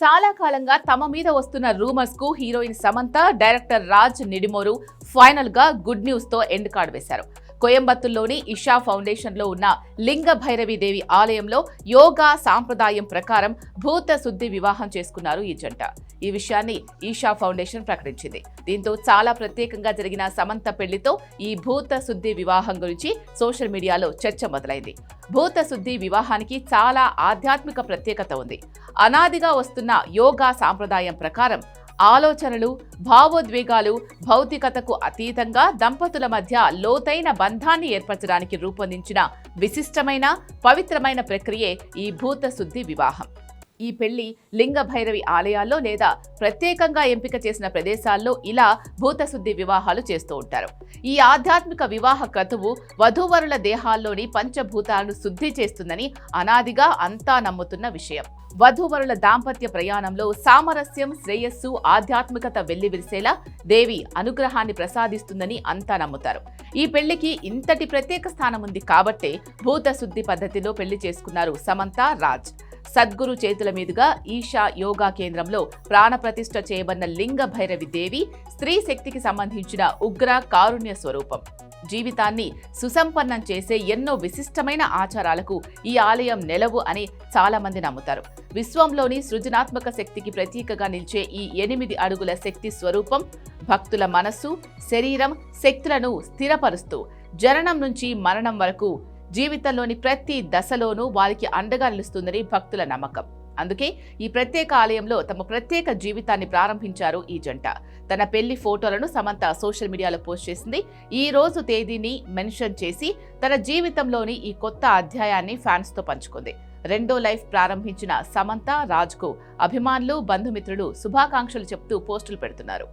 చాలా కాలంగా తమ మీద వస్తున్న రూమర్స్ కు heroine Samantha, director Raj Nidimoru final గా గుడ్ న్యూస్ తో ఎండ్ కార్డ్ వేశారు. కోయంబత్తూర్లోని ఇషా ఫౌండేషన్ లో ఉన్న లింగ భైరవి దేవి ఆలయంలో యోగా సాంప్రదాయం ప్రకారం భూత శుద్ధి వివాహం చేసుకున్నారు ఈ జంట. ఈ విషయాన్ని ఈషా ఫౌండేషన్ ప్రకటించింది. దీంతో చాలా ప్రత్యేకంగా జరిగిన సమంత పెళ్లితో ఈ భూత శుద్ధి వివాహం గురించి సోషల్ మీడియాలో చర్చ మొదలైంది. భూత శుద్ధి వివాహానికి చాలా ఆధ్యాత్మిక ప్రత్యేకత ఉంది. అనాదిగా వస్తున్న యోగా సాంప్రదాయం ప్రకారం ఆలోచనలు, భావోద్వేగాలు, భౌతికతకు అతీతంగా దంపతుల మధ్య లోతైన బంధాన్ని ఏర్పరచడానికి రూపొందించిన విశిష్టమైన, పవిత్రమైన ప్రక్రియే ఈ భూత శుద్ధి వివాహం. ఈ పెళ్లి లింగ భైరవి ఆలయాల్లో లేదా ప్రత్యేకంగా ఎంపిక చేసిన ప్రదేశాల్లో ఇలా భూతశుద్ధి వివాహాలు చేస్తూ ఉంటారు. ఈ ఆధ్యాత్మిక వివాహ క్రతువు వధూవరుల దేహాల్లోని పంచభూతాలను శుద్ధి చేస్తుందని అనాదిగా అంతా నమ్ముతున్న విషయం. వధూవరుల దాంపత్య ప్రయాణంలో సామరస్యం, శ్రేయస్సు, ఆధ్యాత్మికత వెల్లివిరిసేలా దేవి అనుగ్రహాన్ని ప్రసాదిస్తుందని అంతా నమ్ముతారు. ఈ పెళ్లికి ఇంతటి ప్రత్యేక స్థానం ఉంది కాబట్టే భూతశుద్ధి పద్ధతిలో పెళ్లి చేసుకున్నారు సమంత, రాజ్. సద్గురు చేతుల మీదుగా ఈషా యోగా కేంద్రంలో ప్రాణప్రతిష్ఠ చేయబడిన లింగ భైరవి దేవి స్త్రీ శక్తికి సంబంధించిన ఉగ్ర కారుణ్య స్వరూపం. జీవితాన్ని సుసంపన్నం చేసే ఎన్నో విశిష్టమైన ఆచారాలకు ఈ ఆలయం నెలవు అని చాలా మంది నమ్ముతారు. విశ్వంలోని సృజనాత్మక శక్తికి ప్రతీకగా నిలిచే ఈ 8 అడుగుల శక్తి స్వరూపం భక్తుల మనస్సు, శరీరం శక్తులను స్థిరపరుస్తూ జననం నుంచి మరణం వరకు జీవితంలోని ప్రతి దశలోనూ వారికి అండగా నిలుస్తుందని భక్తుల నమ్మకం. అందుకే ఈ ప్రత్యేక ఆలయంలో తమ ప్రత్యేక జీవితాన్ని ప్రారంభించారు ఈ జంట. తన పెళ్లి ఫోటోలను సమంత సోషల్ మీడియాలో పోస్ట్ చేసింది. ఈ రోజు తేదీని మెన్షన్ చేసి తన జీవితంలోని ఈ కొత్త అధ్యాయాన్ని ఫ్యాన్స్ తో పంచుకుంది. రెండో లైఫ్ ప్రారంభించిన సమంత, రాజ్ కు అభిమానులు, బంధుమిత్రులు శుభాకాంక్షలు చెప్తూ పోస్టులు పెడుతున్నారు.